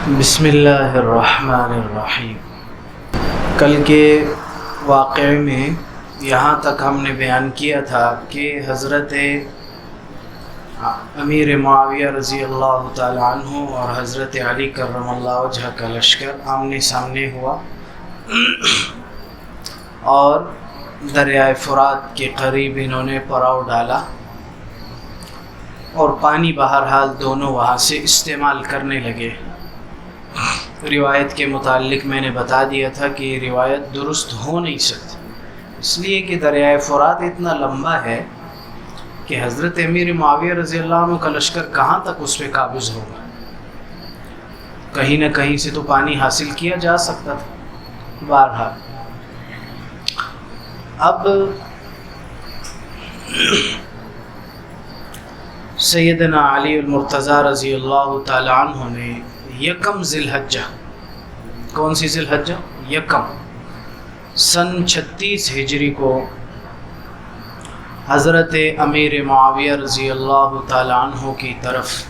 بسم اللہ الرحمن الرحیم۔ کل کے واقعے میں یہاں تک ہم نے بیان کیا تھا کہ حضرت امیر معاویہ رضی اللہ تعالی عنہ اور حضرت علی کرم اللہ وجہ کا لشکر آمنے سامنے ہوا اور دریائے فرات کے قریب انہوں نے پڑاؤ ڈالا اور پانی بہرحال دونوں وہاں سے استعمال کرنے لگے۔ روایت کے متعلق میں نے بتا دیا تھا کہ یہ روایت درست ہو نہیں سکتی، اس لیے کہ دریائے فرات اتنا لمبا ہے کہ حضرت امیر معاویہ رضی اللہ عنہ کا لشکر کہاں تک اس پہ قابض ہوگا۔ کہیں نہ کہیں سے تو پانی حاصل کیا جا سکتا تھا۔ بہرحال اب سیدنا علی المرتضیٰ رضی اللہ تعالی عنہ نے یکم ذی الحجہ، کون سی ذی الحجہ؟ یکم، سن 36 ہجری کو حضرت امیر معاویہ رضی اللہ تعالی عنہ کی طرف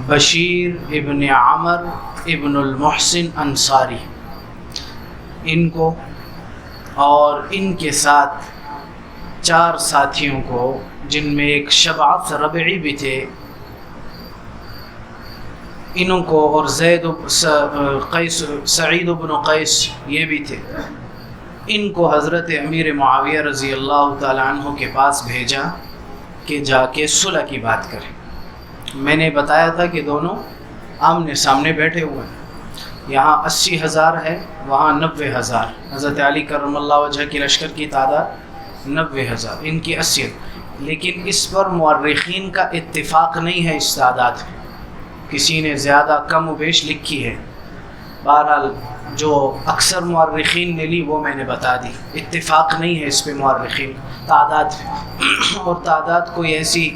بشیر ابن عمر ابن المحسن انصاری، ان کو اور ان کے ساتھ 4 ساتھیوں کو، جن میں ایک شبعث ربعی بھی تھے، انہوں کو، اور سعید بن قیس یہ بھی تھے، ان کو حضرت امیر معاویہ رضی اللہ تعالی عنہ کے پاس بھیجا کہ جا کے صلح کی بات کریں۔ میں نے بتایا تھا کہ دونوں آمنے سامنے بیٹھے ہوئے ہیں، یہاں 80,000 ہے، وہاں 90,000۔ حضرت علی کرم اللہ وجہ کی لشکر کی تعداد 90,000، ان کی 80، لیکن اس پر مورخین کا اتفاق نہیں ہے۔ اس تعداد میں کسی نے زیادہ کم و بیش لکھی ہے، بہرحال جو اکثر مورخین نے لی وہ میں نے بتا دی، اتفاق نہیں ہے اس پہ مورخین تعداد پہ، اور تعداد کوئی ایسی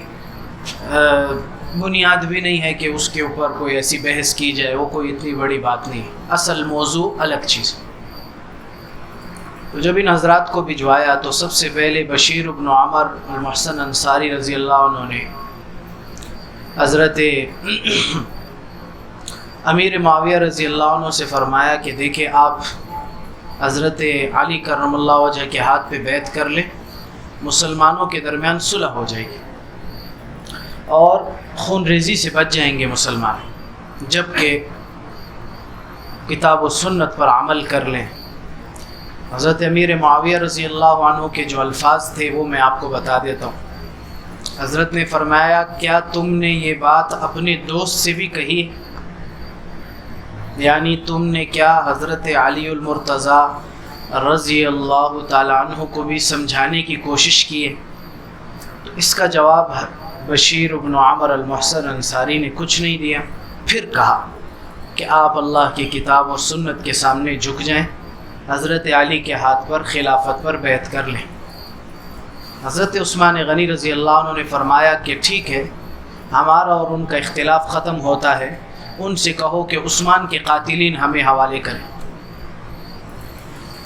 بنیاد بھی نہیں ہے کہ اس کے اوپر کوئی ایسی بحث کی جائے، وہ کوئی اتنی بڑی بات نہیں ہے، اصل موضوع الگ چیز۔ تو جب ان حضرات کو بھجوایا تو سب سے پہلے بشیر ابن عمر المحسن انصاری رضی اللہ عنہ نے حضرت امیر معاویہ رضی اللہ عنہ سے فرمایا کہ دیکھیں، آپ حضرت علی کرم اللہ وجہ کے ہاتھ پہ بیعت کر لیں، مسلمانوں کے درمیان صلح ہو جائے گی اور خون ریزی سے بچ جائیں گے مسلمان، جبکہ کتاب و سنت پر عمل کر لیں۔ حضرت امیر معاویہ رضی اللہ عنہ کے جو الفاظ تھے وہ میں آپ کو بتا دیتا ہوں۔ حضرت نے فرمایا، کیا تم نے یہ بات اپنے دوست سے بھی کہی؟ یعنی تم نے کیا حضرت علی المرتضیٰ رضی اللہ تعالی عنہ کو بھی سمجھانے کی کوشش کی ہے؟ تو اس کا جواب بشیر ابن عمر المحسن انصاری نے کچھ نہیں دیا۔ پھر کہا کہ آپ اللہ کی کتاب اور سنت کے سامنے جھک جائیں، حضرت علی کے ہاتھ پر خلافت پر بیعت کر لیں۔ حضرت عثمان غنی رضی اللہ عنہ نے فرمایا کہ ٹھیک ہے، ہمارا اور ان کا اختلاف ختم ہوتا ہے، ان سے کہو کہ عثمان کے قاتلین ہمیں حوالے کریں۔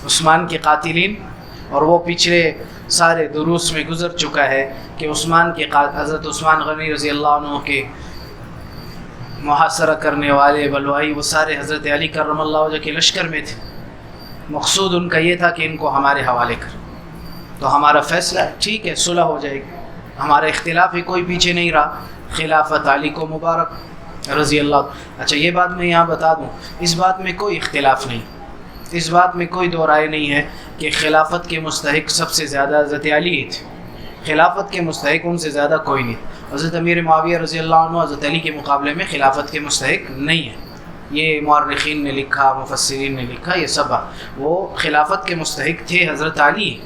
عثمان کے قاتلین، اور وہ پچھلے سارے دروس میں گزر چکا ہے کہ حضرت عثمان غنی رضی اللہ عنہ کے محاصرہ کرنے والے بلوائی وہ سارے حضرت علی کرم اللہ وجہ کے لشکر میں تھے۔ مقصود ان کا یہ تھا کہ ان کو ہمارے حوالے کریں، تو ہمارا فیصلہ ہے، ٹھیک ہے، صلح ہو جائے گی، ہمارا اختلاف ہی کوئی پیچھے نہیں رہا، خلافت علی کو مبارک رضی اللہ۔ اچھا، یہ بات میں یہاں بتا دوں، اس بات میں کوئی اختلاف نہیں، اس بات میں کوئی دو رائے نہیں ہے کہ خلافت کے مستحق سب سے زیادہ حضرت علی ہی تھے، خلافت کے مستحق ان سے زیادہ کوئی نہیں۔ حضرت امیر معاویہ رضی اللہ عنہ حضرت علی کے مقابلے میں خلافت کے مستحق نہیں ہے، یہ مورخین نے لکھا، مفسرین نے لکھا، یہ سب وہ خلافت کے مستحق تھے حضرت علی،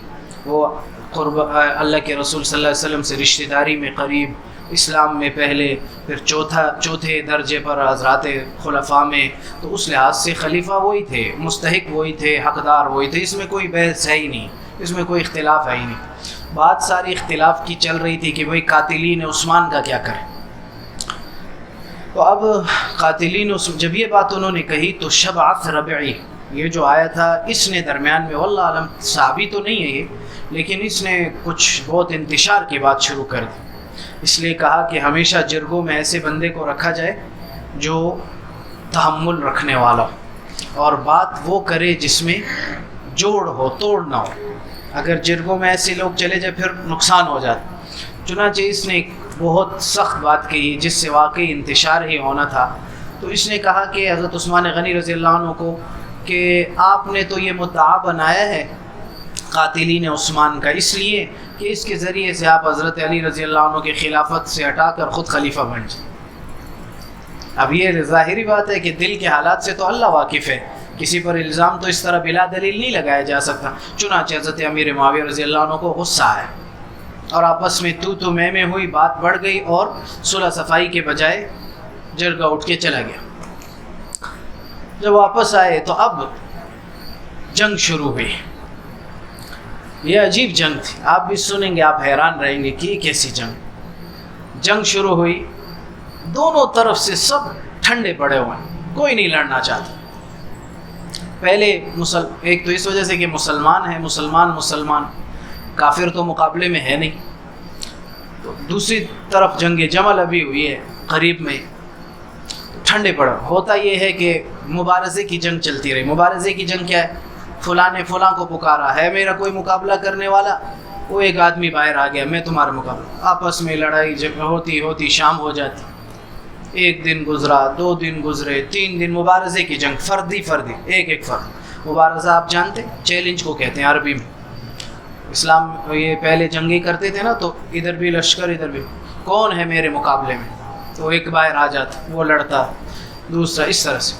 وہ قرب اللہ کے رسول صلی اللہ علیہ وسلم سے رشتہ داری میں قریب، اسلام میں پہلے، پھر چوتھے درجے پر حضرات خلفاء میں، تو اس لحاظ سے خلیفہ وہی تھے، مستحق وہی تھے، حقدار وہی تھے، اس میں کوئی بحث ہے ہی نہیں، اس میں کوئی اختلاف ہے ہی نہیں۔ بات ساری اختلاف کی چل رہی تھی کہ بھئی قاتلین عثمان کا کیا کریں۔ تو اب قاتلین جب یہ بات انہوں نے کہی تو شبعث ربعی، یہ جو آیا تھا، اس نے درمیان میں، واللہ عالم صحابی تو نہیں ہے یہ، لیکن اس نے کچھ بہت انتشار کی بات شروع کر دی اس لیے کہا کہ ہمیشہ جرگوں میں ایسے بندے کو رکھا جائے جو تحمل رکھنے والا ہو اور بات وہ کرے جس میں جوڑ ہو، توڑ نہ ہو۔ اگر جرگوں میں ایسے لوگ چلے جائے پھر نقصان ہو جاتا۔ چنانچہ اس نے ایک بہت سخت بات کہی جس سے واقعی انتشار ہی ہونا تھا۔ تو اس نے کہا کہ حضرت عثمان غنی رضی اللہ عنہ کو کہ آپ نے تو یہ مدعا بنایا ہے قاتلین عثمان کا، اس لیے کہ اس کے ذریعے سے آپ حضرت علی رضی اللہ عنہ کی خلافت سے ہٹا کر خود خلیفہ بن جائیں۔ اب یہ ظاہری بات ہے کہ دل کے حالات سے تو اللہ واقف ہے، کسی پر الزام تو اس طرح بلا دلیل نہیں لگایا جا سکتا۔ چنانچہ حضرت امیر معاویہ رضی اللہ عنہ کو غصہ آیا اور آپس میں تو میں ہوئی، بات بڑھ گئی اور صلح صفائی کے بجائے جرگہ اٹھ کے چلا گیا۔ جب واپس آئے تو اب جنگ شروع ہوئی۔ یہ عجیب جنگ تھی، آپ بھی سنیں گے آپ حیران رہیں گے کہ یہ کیسی جنگ شروع ہوئی۔ دونوں طرف سے سب ٹھنڈے پڑے ہوئے ہیں، کوئی نہیں لڑنا چاہتا۔ پہلے ایک تو اس وجہ سے کہ مسلمان ہیں، مسلمان کافر تو مقابلے میں ہے نہیں، تو دوسری طرف جنگ جمل ابھی ہوئی ہے قریب میں، ٹھنڈے پڑے۔ ہوتا یہ ہے کہ مبارزے کی جنگ چلتی رہی۔ مبارزے کی جنگ کیا ہے؟ فلاں نے فلاں کو پکارا ہے میرا کوئی مقابلہ کرنے والا، وہ ایک آدمی باہر آ گیا، میں تمہارا مقابلہ، آپس میں لڑائی ہوتی شام ہو جاتی۔ ایک دن گزرا، 2 دن گزرے، 3 دن، مبارزے کی جنگ، فردی ایک فرد۔ مبارزہ آپ جانتے چیلنج کو کہتے ہیں عربی میں۔ اسلام یہ پہلے جنگیں کرتے تھے نا، تو ادھر بھی لشکر ادھر بھی، کون ہے میرے مقابلے میں، تو ایک باہر آ جاتا، وہ لڑتا، دوسرا، اس طرح سے۔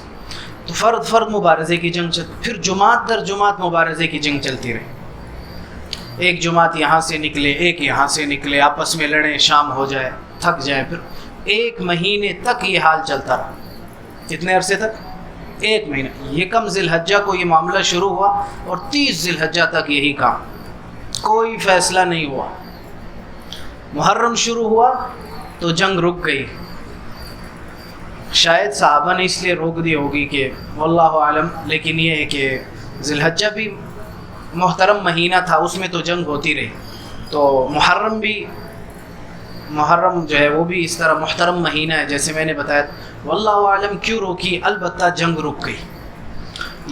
تو فرد مبارزے کی جنگ چلتی، پھر جماعت در جماعت مبارزے کی جنگ چلتی رہی۔ ایک جماعت یہاں سے نکلے، ایک یہاں سے نکلے، آپس میں لڑیں، شام ہو جائے، تھک جائیں، پھر 1 مہینے تک یہ حال چلتا رہا۔ کتنے عرصے تک؟ 1 مہینہ۔ یکم ذی الحجہ کو یہ معاملہ شروع ہوا اور 30 ذی الحجہ تک یہی کام، کوئی فیصلہ نہیں ہوا۔ محرم شروع ہوا تو جنگ رک گئی۔ شاید صحابہ نے اس لیے روک دی ہوگی کہ واللہ عالم، لیکن یہ ہے کہ ذی الحجہ بھی محترم مہینہ تھا، اس میں تو جنگ ہوتی رہی۔ تو محرم جو ہے وہ بھی اس طرح محترم مہینہ ہے، جیسے میں نے بتایا، واللہ عالم کیوں روکی، البتہ جنگ رک گئی۔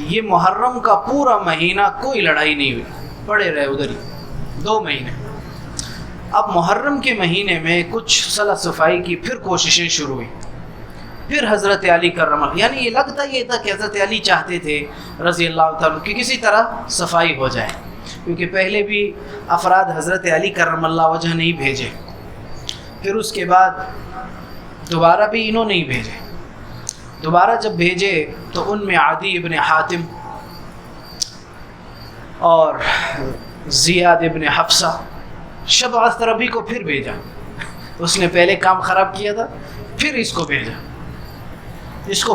یہ محرم کا پورا مہینہ کوئی لڑائی نہیں ہوئی، پڑے رہے ادھر ہی 2 مہینے۔ اب محرم کے مہینے میں کچھ صلح صفائی کی پھر کوششیں شروع ہوئی۔ پھر حضرت علی کرم اللہ، یعنی یہ لگتا یہ تھا کہ حضرت علی چاہتے تھے رضی اللہ تعالیٰ کہ کسی طرح صفائی ہو جائے، کیونکہ پہلے بھی افراد حضرت علی کرم اللہ وجہ نہیں بھیجے، پھر اس کے بعد دوبارہ بھی انہوں نہیں بھیجے۔ دوبارہ جب بھیجے تو ان میں عدی ابن حاتم اور زیاد ابن حفصہ، شبعث ربی کو پھر بھیجا۔ اس نے پہلے کام خراب کیا تھا، پھر اس کو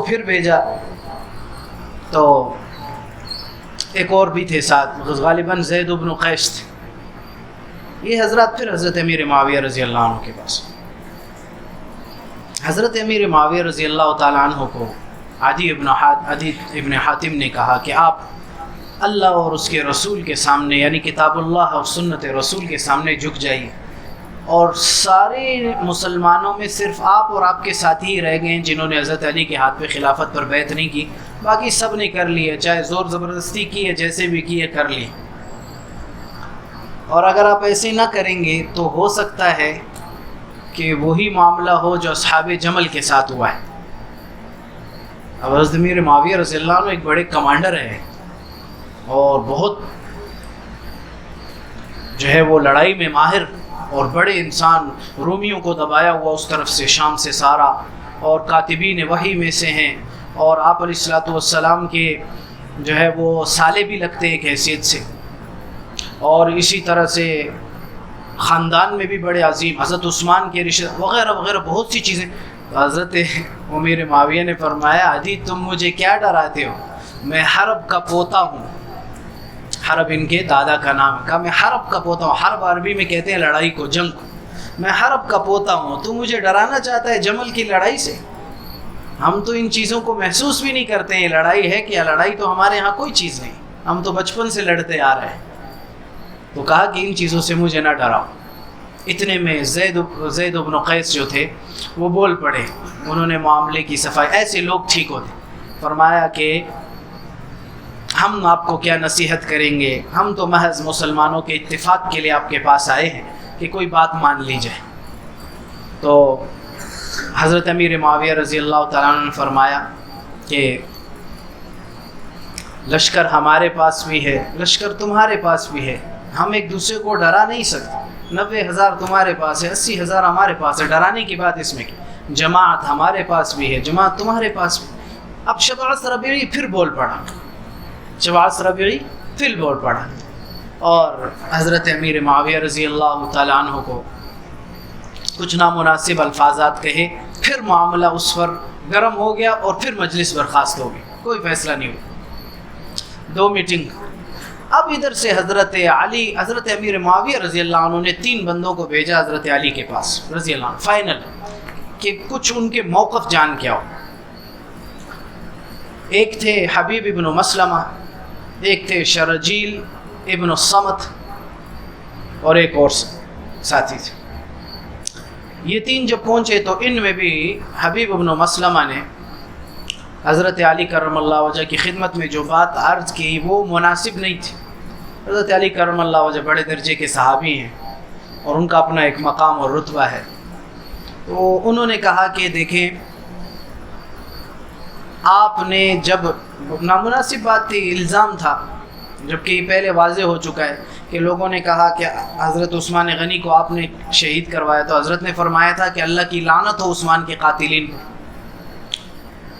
پھر بھیجا تو ایک اور بھی تھے ساتھ، غالباً زید بن قیس تھے۔ یہ حضرات پھر حضرت امیر معاویہ رضی اللہ عنہ کے پاس۔ حضرت امیر معاویہ رضی اللہ تعالیٰ عنہ کو عدی ابن حاتم نے کہا کہ آپ اللہ اور اس کے رسول کے سامنے، یعنی کتاب اللہ اور سنت رسول کے سامنے جھک جائیے، اور سارے مسلمانوں میں صرف آپ اور آپ کے ساتھی ہی رہ گئے ہیں جنہوں نے حضرت علی کے ہاتھ پہ خلافت پر بیعت نہیں کی، باقی سب نے کر لی ہے، چاہے زور زبردستی کی ہے، جیسے بھی کی ہے کر لی۔ اور اگر آپ ایسے نہ کریں گے تو ہو سکتا ہے کہ وہی معاملہ ہو جو اصحاب جمل کے ساتھ ہوا ہے۔ اب حضرت امیر معاویہ رضی اللہ عنہ ایک بڑے کمانڈر ہیں اور بہت جو ہے وہ لڑائی میں ماہر اور بڑے انسان، رومیوں کو دبایا ہوا اس طرف سے، شام سے سارا، اور کاتبین وحی میں سے ہیں، اور آپ علیہ الصلوۃ والسلام کے جو ہے وہ سالے بھی لگتے ہیں ایک حیثیت سے، اور اسی طرح سے خاندان میں بھی بڑے عظیم، حضرت عثمان کے رشتہ وغیرہ وغیرہ بہت سی چیزیں۔ حضرت امیر معاویہ نے فرمایا عدی تم مجھے کیا ڈراتے ہو، میں حرب کا پوتا ہوں۔ حرب ان کے دادا کا نام ہے، کہا میں حرب کا پوتا ہوں، حرب عربی میں کہتے ہیں لڑائی کو، جنگ کو، میں حرب کا پوتا ہوں، تو مجھے ڈرانا چاہتا ہے جمل کی لڑائی سے؟ ہم تو ان چیزوں کو محسوس بھی نہیں کرتے ہیں، لڑائی ہے کیا؟ لڑائی تو ہمارے ہاں کوئی چیز نہیں، ہم تو بچپن سے لڑتے آ رہے ہیں۔ تو کہا کہ ان چیزوں سے مجھے نہ ڈراؤ۔ اتنے میں زید بن قیس جو تھے وہ بول پڑے، انہوں نے معاملے کی صفائی، ایسے لوگ ٹھیک ہوتے، فرمایا کہ ہم آپ کو کیا نصیحت کریں گے، ہم تو محض مسلمانوں کے اتفاق کے لیے آپ کے پاس آئے ہیں کہ کوئی بات مان لی جائے۔ تو حضرت امیر معاویہ رضی اللہ تعالیٰ عنہ نے فرمایا کہ لشکر ہمارے پاس بھی ہے، لشکر تمہارے پاس بھی ہے، ہم ایک دوسرے کو ڈرا نہیں سکتے، 90,000 تمہارے پاس ہے، 80,000 ہمارے پاس ہے، ڈرانے کی بات اس میں کی، جماعت ہمارے پاس بھی ہے، جماعت تمہارے پاس بھی۔ اب شبعث ربیعی پھر بول پڑا، شبعث ربیعی پھر بول پڑا، اور حضرت امیر معاویہ رضی اللہ تعالیٰ عنہ کو کچھ نامناسب الفاظات کہے، پھر معاملہ اس پر گرم ہو گیا اور پھر مجلس برخاست ہو گئی، کوئی فیصلہ نہیں ہوا، 2 میٹنگ۔ اب ادھر سے حضرت امیر معاویہ رضی اللہ عنہ نے 3 بندوں کو بھیجا حضرت علی کے پاس رضی اللہ عنہ، فائنل کہ کچھ ان کے موقف جان کے آؤ۔ ایک تھے حبیب ابن مسلمہ، ایک تھے شرجیل ابن الصمت، اور ایک اور ساتھی تھے۔ یہ 3 جب پہنچے تو ان میں بھی حبیب ابن مسلمہ نے حضرت علی کرم اللہ وجہ کی خدمت میں جو بات عرض کی وہ مناسب نہیں تھی۔ حضرت علی کرم اللہ وجہ بڑے درجے کے صحابی ہیں اور ان کا اپنا ایک مقام اور رتبہ ہے، تو انہوں نے کہا کہ دیکھیں آپ نے جب نامناسب بات تھی، الزام تھا، جبکہ یہ پہلے واضح ہو چکا ہے کہ لوگوں نے کہا کہ حضرت عثمان غنی کو آپ نے شہید کروایا، تو حضرت نے فرمایا تھا کہ اللہ کی لعنت ہو عثمان کے قاتلین پر۔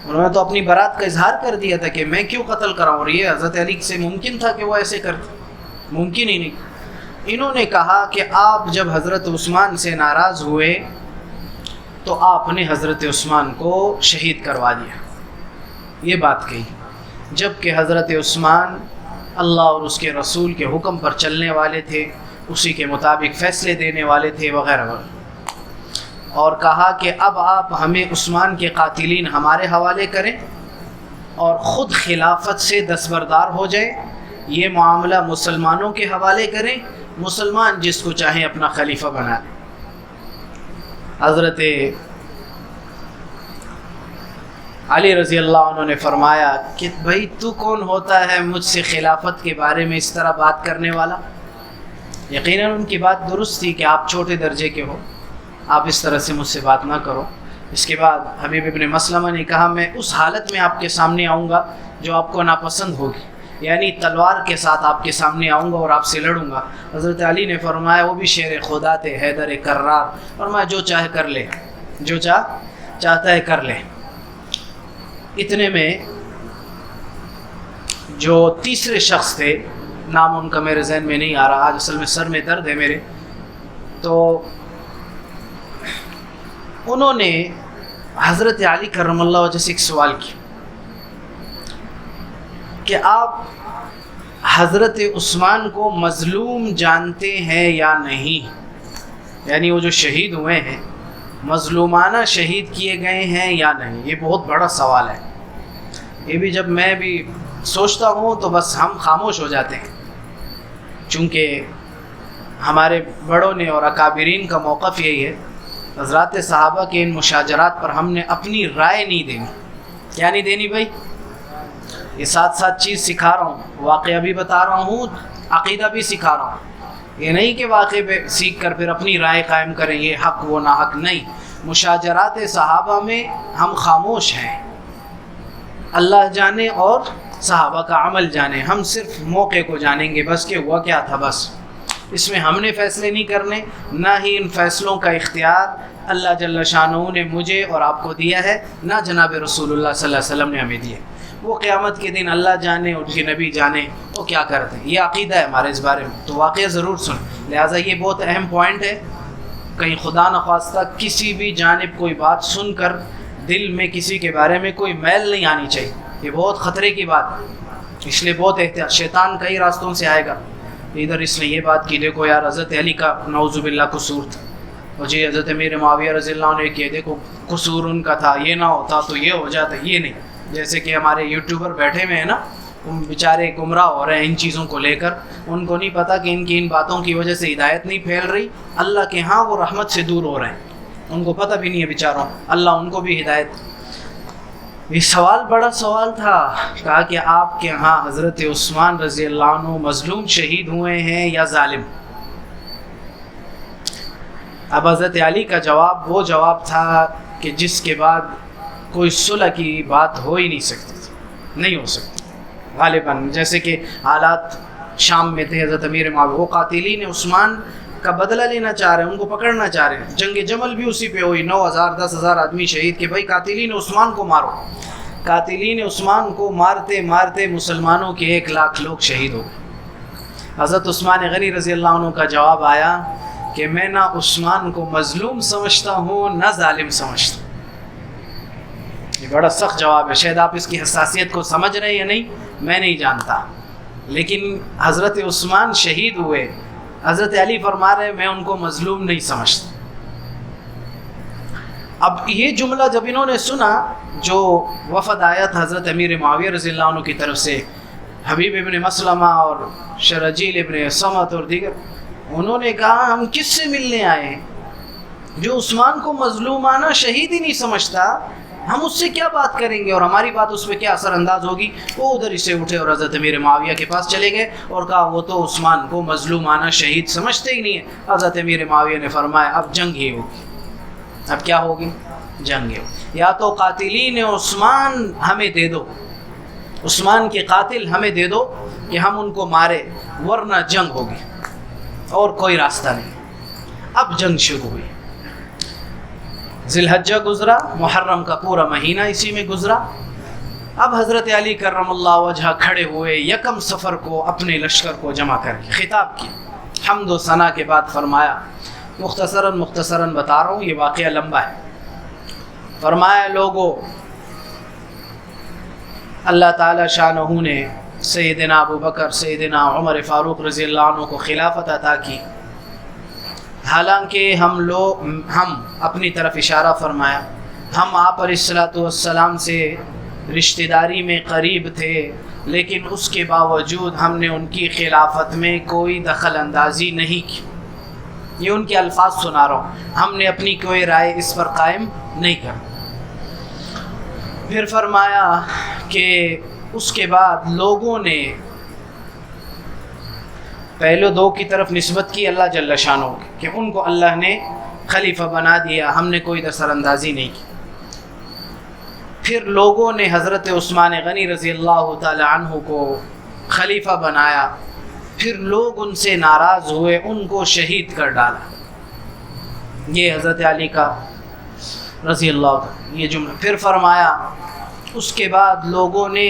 انہوں نے تو اپنی برات کا اظہار کر دیا تھا کہ میں کیوں قتل کراؤں، اور یہ حضرت علی سے ممکن تھا کہ وہ ایسے کرتے، ممکن ہی نہیں۔ انہوں نے کہا کہ آپ جب حضرت عثمان سے ناراض ہوئے تو آپ نے حضرت عثمان کو شہید کروا دیا، یہ بات کہی، جبکہ حضرت عثمان اللہ اور اس کے رسول کے حکم پر چلنے والے تھے، اسی کے مطابق فیصلے دینے والے تھے وغیرہ وغیرہ، اور کہا کہ اب آپ ہمیں عثمان کے قاتلین ہمارے حوالے کریں اور خود خلافت سے دستبردار ہو جائیں، یہ معاملہ مسلمانوں کے حوالے کریں، مسلمان جس کو چاہیں اپنا خلیفہ بنا لیں۔ حضرت علی رضی اللہ عنہ نے فرمایا کہ بھائی تو کون ہوتا ہے مجھ سے خلافت کے بارے میں اس طرح بات کرنے والا؟ یقیناً ان کی بات درست تھی کہ آپ چھوٹے درجے کے ہو، آپ اس طرح سے مجھ سے بات نہ کرو۔ اس کے بعد حبیب ابن مسلمہ نے کہا میں اس حالت میں آپ کے سامنے آؤں گا جو آپ کو ناپسند ہوگی، یعنی تلوار کے ساتھ آپ کے سامنے آؤں گا اور آپ سے لڑوں گا۔ حضرت علی نے فرمایا وہ بھی شیر خدا تھے، حیدر کرار، فرمایا جو چاہے کر لے، جو چاہتا ہے کر لے۔ اتنے میں جو تیسرے شخص تھے، نام ان کا میرے ذہن میں نہیں آ رہا آج، اصل میں سر میں درد ہے میرے، تو انہوں نے حضرت علی کرم اللہ وجہ سے ایک سوال کیا کہ آپ حضرت عثمان کو مظلوم جانتے ہیں یا نہیں، یعنی وہ جو شہید ہوئے ہیں مظلومانہ شہید کیے گئے ہیں یا نہیں؟ یہ بہت بڑا سوال ہے، یہ بھی جب میں بھی سوچتا ہوں تو بس ہم خاموش ہو جاتے ہیں، چونکہ ہمارے بڑوں نے اور اکابرین کا موقف یہی ہے، حضرات صحابہ کے ان مشاجرات پر ہم نے اپنی رائے نہیں دینی۔ کیا نہیں دینی بھائی؟ یہ ساتھ ساتھ چیز سکھا رہا ہوں، واقعہ بھی بتا رہا ہوں، عقیدہ بھی سکھا رہا ہوں، یہ نہیں کہ واقعے پہ سیکھ کر پھر اپنی رائے قائم کریں یہ حق وہ نہ حق، نہیں۔ مشاجرات صحابہ میں ہم خاموش ہیں، اللہ جانے اور صحابہ کا عمل جانے، ہم صرف موقع کو جانیں گے بس کہ ہوا کیا تھا، بس اس میں ہم نے فیصلے نہیں کرنے، نہ ہی ان فیصلوں کا اختیار اللہ جل شانہ نے مجھے اور آپ کو دیا ہے، نہ جناب رسول اللہ صلی اللہ علیہ وسلم نے ہمیں دیا۔ وہ قیامت کے دن اللہ جانے ان کے نبی جانے وہ کیا کرتے ہیں، یہ عقیدہ ہے ہمارے اس بارے میں، تو واقعہ ضرور سن۔ لہٰذا یہ بہت اہم پوائنٹ ہے، کہیں خدا نخواستہ کسی بھی جانب کوئی بات سن کر دل میں کسی کے بارے میں کوئی میل نہیں آنی چاہیے، یہ بہت خطرے کی بات ہے، اس لیے بہت احتیاط، شیطان کئی راستوں سے آئے گا۔ ادھر اس نے یہ بات کی دیکھو یار حضرت علی کا نعوذ باللہ قصور تھا، اور جی حضرت امیر معاویہ رضی اللہ عنہ نے کیا دیکھو قصور ان کا تھا، یہ نہ ہوتا تو یہ ہو جاتا، یہ نہیں۔ جیسے کہ ہمارے یوٹیوبر بیٹھے ہوئے ہیں نا، بیچارے گمراہ ہو رہے ہیں ان چیزوں کو لے کر. ان کو نہیں پتہ کہ ان کی ان باتوں کی وجہ سے ہدایت نہیں پھیل رہی, اللہ کے ہاں وہ رحمت سے دور ہو رہے ہیں. ان کو پتہ بھی نہیں ہے بیچاروں, اللہ ان کو بھی ہدایت. یہ سوال بڑا سوال تھا. کہا کہ آپ کے ہاں حضرت عثمان رضی اللہ عنہ مظلوم شہید ہوئے ہیں یا ظالم؟ اب حضرت علی کا جواب وہ جواب تھا کہ جس کے بعد کوئی صلح کی بات ہو ہی نہیں سکتی تھی, نہیں ہو سکتی غالباً. جیسے کہ حالات شام میں تھے, حضرت امیر معاویہ وہ قاتلین عثمان کا بدلہ لینا چاہ رہے ہیں, ان کو پکڑنا چاہ رہے ہیں. جنگ جمل بھی اسی پہ ہوئی, 9,000 10,000 آدمی شہید کہ بھائی قاتلین عثمان کو مارو. قاتلین عثمان کو مارتے مارتے مسلمانوں کے 1 لاکھ لوگ شہید ہو گئے. حضرت عثمان غنی رضی اللہ عنہ کا جواب آیا کہ میں نہ عثمان کو مظلوم سمجھتا ہوں نہ ظالم سمجھتا ہوں. یہ بڑا سخت جواب ہے, شاید آپ اس کی حساسیت کو سمجھ رہے ہیں یا نہیں میں نہیں جانتا, لیکن حضرت عثمان شہید ہوئے, حضرت علی فرما رہے میں ان کو مظلوم نہیں سمجھتا. اب یہ جملہ جب انہوں نے سنا, جو وفد آیا تھا حضرت امیر معاویہ رضی اللہ عنہ کی طرف سے, حبیب ابن مسلمہ اور شرجیل ابن سمت اور دیگر, انہوں نے کہا ہم کس سے ملنے آئے ہیں جو عثمان کو مظلومانہ شہید ہی نہیں سمجھتا, ہم اس سے کیا بات کریں گے اور ہماری بات اس پہ کیا اثر انداز ہوگی. وہ ادھر ہی سے اٹھے اور حضرت امیر معاویہ کے پاس چلے گئے اور کہا وہ تو عثمان کو مظلومانہ شہید سمجھتے ہی نہیں ہے. حضرت امیر معاویہ نے فرمایا اب جنگ ہی ہوگی. اب کیا ہوگی؟ جنگ ہی ہوگی. یا تو قاتلین عثمان ہمیں دے دو, عثمان کے قاتل ہمیں دے دو کہ ہم ان کو مارے, ورنہ جنگ ہوگی اور کوئی راستہ نہیں. اب جنگ شروع ہوئی. ذی الحجہ گزرا, محرم کا پورا مہینہ اسی میں گزرا. اب حضرت علی کرم اللہ وجہ کھڑے ہوئے, یکم صفر کو اپنے لشکر کو جمع کر کے خطاب کیا. حمد و ثنا کے بعد فرمایا, مختصراً بتا رہا ہوں, یہ واقعہ لمبا ہے. فرمایا لوگو, اللہ تعالی شانہ نے سیدنا ابو بکر سیدنا عمر فاروق رضی اللہ عنہ کو خلافت عطا کی. حالانکہ ہم اپنی طرف اشارہ فرمایا, ہم آپ علیہ الصلوۃ والسلام سے رشتہ داری میں قریب تھے, لیکن اس کے باوجود ہم نے ان کی خلافت میں کوئی دخل اندازی نہیں کی. یہ ان کے الفاظ سنا رہا ہوں, ہم نے اپنی کوئی رائے اس پر قائم نہیں کر. پھر فرمایا کہ اس کے بعد لوگوں نے پہلے 2 کی طرف نسبت کی اللہ جل شانہ کہ ان کو اللہ نے خلیفہ بنا دیا, ہم نے کوئی اثر اندازی نہیں کی. پھر لوگوں نے حضرت عثمان غنی رضی اللہ تعالی عنہ کو خلیفہ بنایا. پھر لوگ ان سے ناراض ہوئے, ان کو شہید کر ڈالا. یہ حضرت علی کا رضی اللہ عنہ یہ جملہ. پھر فرمایا اس کے بعد لوگوں نے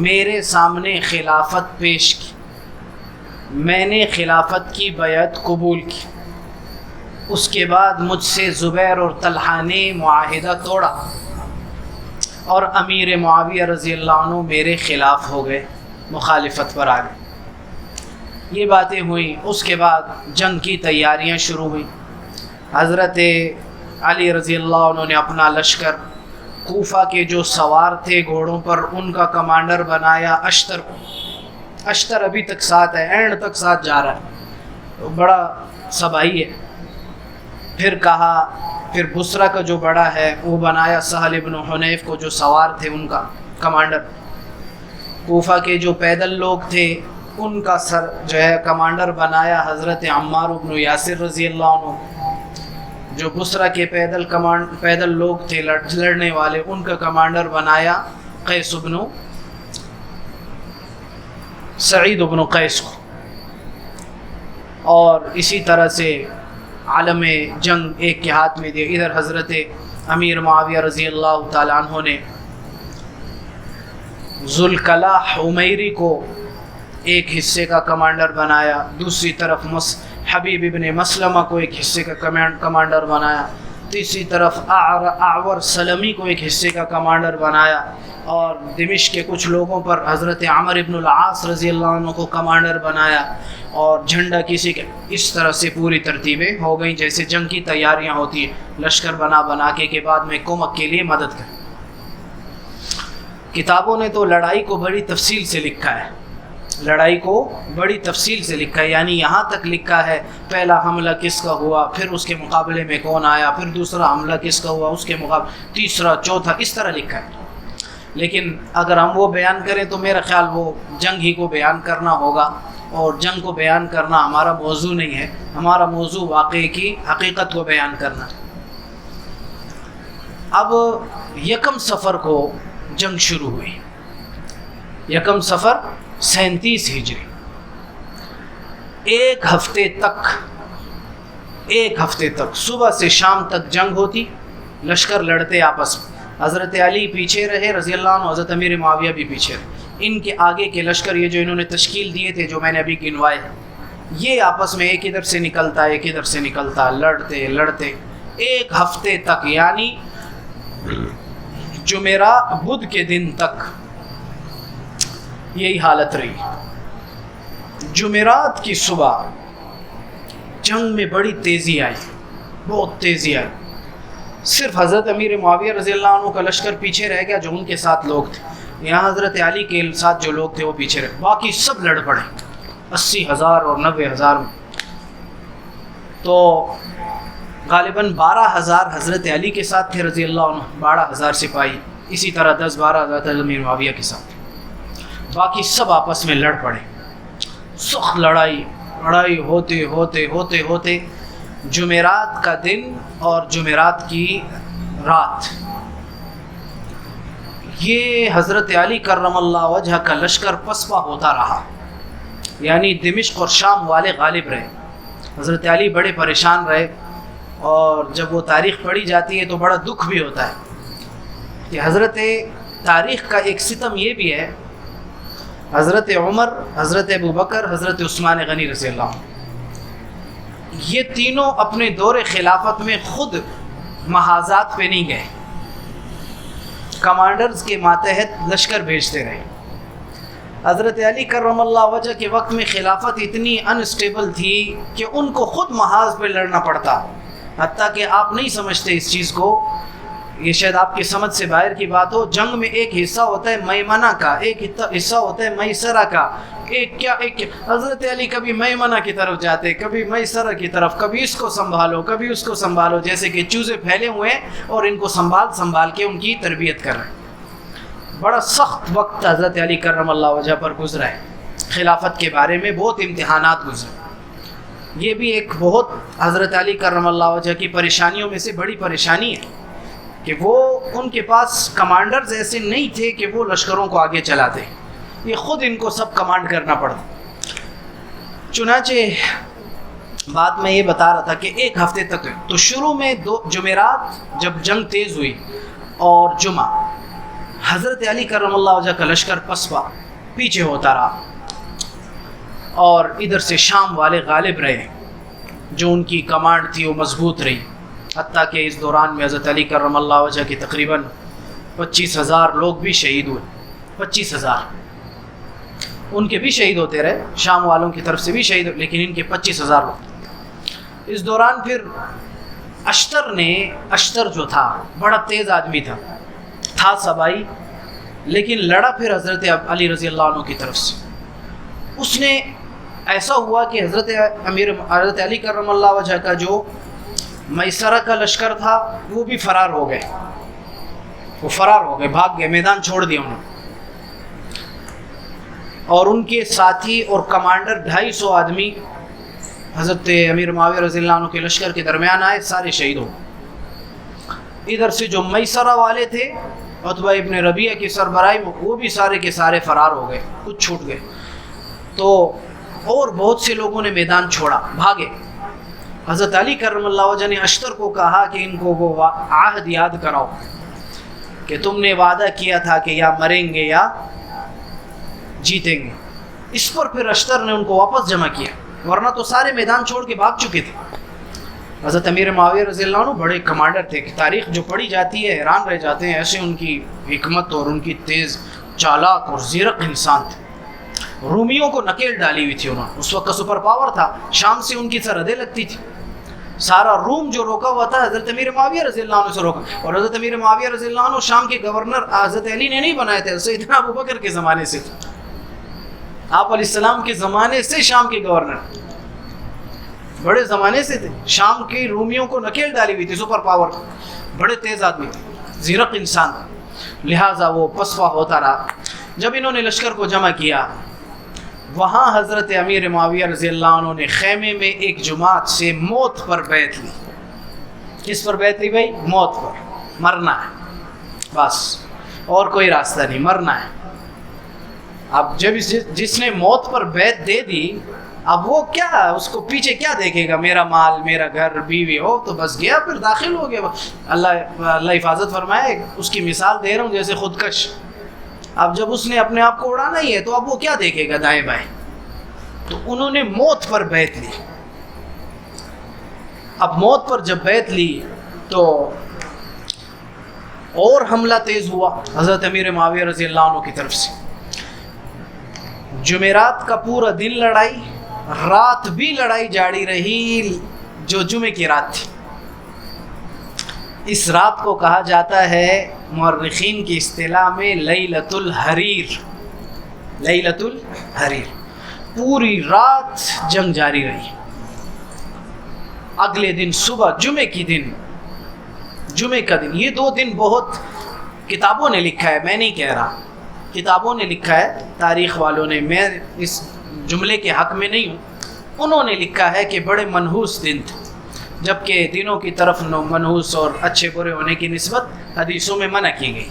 میرے سامنے خلافت پیش کی, میں نے خلافت کی بیعت قبول کی. اس کے بعد مجھ سے زبیر اور طلحہ نے معاہدہ توڑا اور امیر معاویہ رضی اللہ عنہ میرے خلاف ہو گئے, مخالفت پر آ گئے. یہ باتیں ہوئیں. اس کے بعد جنگ کی تیاریاں شروع ہوئیں. حضرت علی رضی اللہ عنہ نے اپنا لشکر کوفہ کے جو سوار تھے گھوڑوں پر, ان کا کمانڈر بنایا اشتر کو. اشتر ابھی تک ساتھ ہے, اینڈ تک ساتھ جا رہا ہے, بڑا صبائی ہے. پھر پھر بصرہ کا جو بڑا ہے وہ بنایا سہل ابن حنیف کو, جو سوار تھے ان کا کمانڈر. کوفہ کے جو پیدل لوگ تھے ان کا سر جو ہے کمانڈر بنایا حضرت عمار ابن یاسر رضی اللہ عنہ. جو بصرہ کے پیدل لوگ تھے لڑنے والے, ان کا کمانڈر بنایا قیس ابن سعید ابن قیس کو. اور اسی طرح سے عالم جنگ ایک کے ہاتھ میں دیا. ادھر حضرت امیر معاویہ رضی اللہ تعالی عنہ نے ذوالکلاء حمیری کو ایک حصے کا کمانڈر بنایا, دوسری طرف حبیب ابن مسلمہ کو ایک حصے کا کمانڈر بنایا, تیسری طرف اعور سلمی کو ایک حصے کا کمانڈر بنایا, اور دمشق کے کچھ لوگوں پر حضرت عمر ابن العاص رضی اللہ عنہ کو کمانڈر بنایا, اور جھنڈا کسی کے. اس طرح سے پوری ترتیبیں ہو گئیں جیسے جنگ کی تیاریاں ہوتی ہیں, لشکر بنا کے بعد میں کمک کے لیے مدد کر. کتابوں نے تو لڑائی کو بڑی تفصیل سے لکھا ہے، لڑائی کو بڑی تفصیل سے لکھا ہے، یعنی یہاں تک لکھا ہے پہلا حملہ کس کا ہوا، پھر اس کے مقابلے میں کون آیا، پھر دوسرا حملہ کس کا ہوا، اس کے مقابلے تیسرا چوتھا، اس طرح لکھا ہے۔ لیکن اگر ہم وہ بیان کریں تو میرا خیال وہ جنگ ہی کو بیان کرنا ہوگا، اور جنگ کو بیان کرنا ہمارا موضوع نہیں ہے، ہمارا موضوع واقعے کی حقیقت کو بیان کرنا ہے۔ اب یکم صفر کو جنگ شروع ہوئی، یکم صفر 37 ہجری، ایک ہفتے تک صبح سے شام تک جنگ ہوتی، لشکر لڑتے آپس میں، حضرت علی پیچھے رہے رضی اللہ عنہ، حضرت امیر معاویہ بھی پیچھے رہے، ان کے آگے کے لشکر یہ جو انہوں نے تشکیل دیے تھے جو میں نے ابھی گنوائے، یہ آپس میں ایک ادھر سے نکلتا ایک ادھر سے نکلتا، لڑتے لڑتے ایک ہفتے تک، یعنی بدھ کے دن تک یہی حالت رہی۔ جمعرات کی صبح جنگ میں بڑی تیزی آئی، بہت تیزی آئی، صرف حضرت امیر معاویہ رضی اللہ عنہ کا لشکر پیچھے رہ گیا جو ان کے ساتھ لوگ تھے، یہاں حضرت علی کے ساتھ جو لوگ تھے وہ پیچھے رہے، باقی سب لڑ پڑے 80,000 اور 90,000 میں۔ تو غالباً 12,000 حضرت علی کے ساتھ تھے رضی اللہ عنہ، 12,000 سپاہی، اسی طرح 10-12,000 حضرت امیر معاویہ کے ساتھ، باقی سب آپس میں لڑ پڑے، سخت لڑائی ہوتے جمعرات کا دن اور جمعرات کی رات، یہ حضرت علی کرم اللہ وجہ کا لشکر پسپا ہوتا رہا، یعنی دمشق اور شام والے غالب رہے، حضرت علی بڑے پریشان رہے، اور جب وہ تاریخ پڑھی جاتی ہے تو بڑا دکھ بھی ہوتا ہے کہ تاریخ کا ایک ستم یہ بھی ہے، حضرت عمر، حضرت ابو بکر، حضرت عثمان غنی رضی اللہ عنہ، یہ تینوں اپنے دور خلافت میں خود محاذات پہ نہیں گئے، کمانڈرز کے ماتحت لشکر بھیجتے رہے۔ حضرت علی کرم اللہ وجہ کے وقت میں خلافت اتنی انسٹیبل تھی کہ ان کو خود محاذ پہ لڑنا پڑتا، حتیٰ کہ آپ نہیں سمجھتے اس چیز کو، یہ شاید آپ کی سمجھ سے باہر کی بات ہو، جنگ میں ایک حصہ ہوتا ہے میمنہ کا، ایک حصہ ہوتا ہے میسرہ کا، ایک حضرت علی کبھی میمنہ کی طرف جاتے، کبھی میسرہ کی طرف، کبھی اس کو سنبھالو کبھی اس کو سنبھالو، جیسے کہ چوزے پھیلے ہوئے ہیں اور ان کو سنبھال کے ان کی تربیت کر رہے ہیں۔ بڑا سخت وقت حضرت علی کرم اللہ وجہ پر گزرا ہے، خلافت کے بارے میں بہت امتحانات گزرے، یہ بھی ایک بہت حضرت علی کرم اللہ وجہ کی پریشانیوں میں سے بڑی پریشانی ہے کہ وہ ان کے پاس کمانڈرز ایسے نہیں تھے کہ وہ لشکروں کو آگے چلاتے، یہ خود ان کو سب کمانڈ کرنا پڑتا۔ چنانچہ بات میں یہ بتا رہا تھا کہ ایک ہفتے تک، تو شروع میں جمعرات جب جنگ تیز ہوئی اور جمعہ، حضرت علی کرم اللہ وجہ کا لشکر پسپا پیچھے ہوتا رہا، اور ادھر سے شام والے غالب رہے، جو ان کی کمانڈ تھی وہ مضبوط رہی، حتیٰ کہ اس دوران میں حضرت علی کرم اللہ وجہ کی تقریباً 25,000 لوگ بھی شہید ہوئے، 25,000 ان کے بھی شہید ہوتے رہے، شام والوں کی طرف سے بھی شہید ہوئے، لیکن ان کے 25,000 لوگ۔ اس دوران پھر اشتر جو تھا بڑا تیز آدمی تھا سبائی، لیکن لڑا پھر حضرت علی رضی اللہ عنہ کی طرف سے، اس نے ایسا ہوا کہ حضرت علی کرم اللہ وجہ کا جو میسرہ کا لشکر تھا وہ بھی فرار ہو گئے، بھاگ گئے، میدان چھوڑ دیا انہوں نے، اور ان کے ساتھی اور کمانڈر 250 آدمی حضرت امیر معاویہ رضی اللہ عنہ کے لشکر کے درمیان آئے، سارے شہید ہو۔ ادھر سے جو میسرہ والے تھے عتبہ ابن ربیعہ کی سربراہی میں، وہ بھی سارے کے سارے فرار ہو گئے، کچھ چھوٹ گئے، تو اور بہت سے لوگوں نے میدان چھوڑا، بھاگے۔ حضرت علی کرم اللہ وجہ نے اشتر کو کہا کہ ان کو وہ عہد یاد کراؤ کہ تم نے وعدہ کیا تھا کہ یا مریں گے یا جیتیں گے۔ اس پر پھر اشتر نے ان کو واپس جمع کیا، ورنہ تو سارے میدان چھوڑ کے بھاگ چکے تھے۔ حضرت امیر معاویہ رضی اللہ عنہ بڑے کمانڈر تھے، تاریخ جو پڑھی جاتی ہے حیران رہ جاتے ہیں، ایسے ان کی حکمت اور ان کی تیز چالاک اور زیرک انسان تھے۔ رومیوں کو نکیل ڈالی ہوئی تھی انہوں نے، اس وقت کا سپر پاور تھا، شام سے ان کی سرحدیں لگتی تھی، سارا روم جو روکا ہوا تھا حضرت امیر معاویہ رضی اللہ عنہ سے روکا. اور حضرت امیر معاویہ رضی اللہ عنہ شام کے گورنر حضرت علی نے نہیں بنائے تھے, سیدنا ابو بکر کے زمانے سے تھے. آپ علیہ السلام کے زمانے سے شام کے گورنر بڑے زمانے سے تھے. شام کی رومیوں کو نکیل ڈالی ہوئی تھی, سپر پاور, بڑے تیز آدمی تھے, زیرک انسان, لہٰذا وہ پسپا ہوتا رہا. جب انہوں نے لشکر کو جمع کیا, وہاں حضرت امیر معاویہ رضی اللہ عنہ نے خیمے میں ایک جماعت سے موت پر بیعت لی. کس پر بیعت لی بھائی؟ موت پر. مرنا ہے بس, اور کوئی راستہ نہیں, مرنا ہے. اب جب جس نے موت پر بیعت دے دی, اب وہ کیا, اس کو پیچھے کیا دیکھے گا؟ میرا مال, میرا گھر, بیوی ہو تو بس گیا, پھر داخل ہو گیا. اللہ حفاظت فرمائے. اس کی مثال دے رہا ہوں جیسے خودکش. اب جب اس نے اپنے آپ کو اڑانا ہی ہے تو اب وہ کیا دیکھے گا دائیں بائیں؟ تو انہوں نے موت پر بیعت لی. اب موت پر جب بیعت لی تو اور حملہ تیز ہوا حضرت امیر معاویہ رضی اللہ عنہ کی طرف سے. جمعرات کا پورا دن لڑائی, رات بھی لڑائی جاری رہی, جو جمعے کی رات تھی. اس رات کو کہا جاتا ہے مورخین کی اصطلاح میں لیلۃ الحریر. لیلۃ الحریر. پوری رات جنگ جاری رہی. اگلے دن صبح جمعے کا دن, یہ 2 دن بہت کتابوں نے لکھا ہے, میں نہیں کہہ رہا, کتابوں نے لکھا ہے, تاریخ والوں نے, میں اس جملے کے حق میں نہیں ہوں. انہوں نے لکھا ہے کہ بڑے منحوس دن تھے, جبکہ دنوں کی طرف منحوس اور اچھے برے ہونے کی نسبت حدیثوں میں منع کی گئی.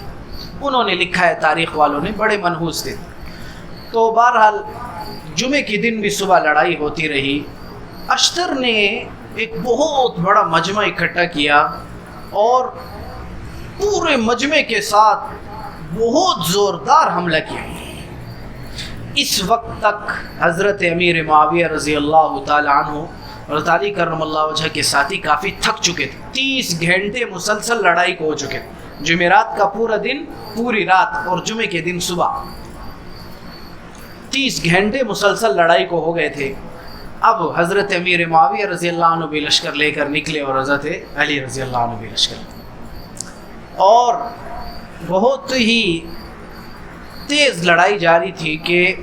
انہوں نے لکھا ہے تاریخ والوں نے بڑے منحوس دن. تو بہرحال جمعے کے دن بھی صبح لڑائی ہوتی رہی. اشتر نے ایک بہت بڑا مجمع اکٹھا کیا اور پورے مجمع کے ساتھ بہت زوردار حملہ کیا. اس وقت تک حضرت امیر معاویہ رضی اللہ تعالی عنہ اور علی کرم اللہ وجہ کے ساتھی کافی تھک چکے تھے. 30 گھنٹے مسلسل لڑائی کو ہو چکے. جمعرات کا پورا دن, پوری رات, اور جمعے کے دن صبح 30 گھنٹے مسلسل لڑائی کو ہو گئے تھے. اب حضرت امیر معاویہ رضی اللہ عنہ بھی لشکر لے کر نکلے اور حضرت علی رضی اللہ عنہ بھی لشکر, اور بہت ہی تیز لڑائی جاری تھی کہ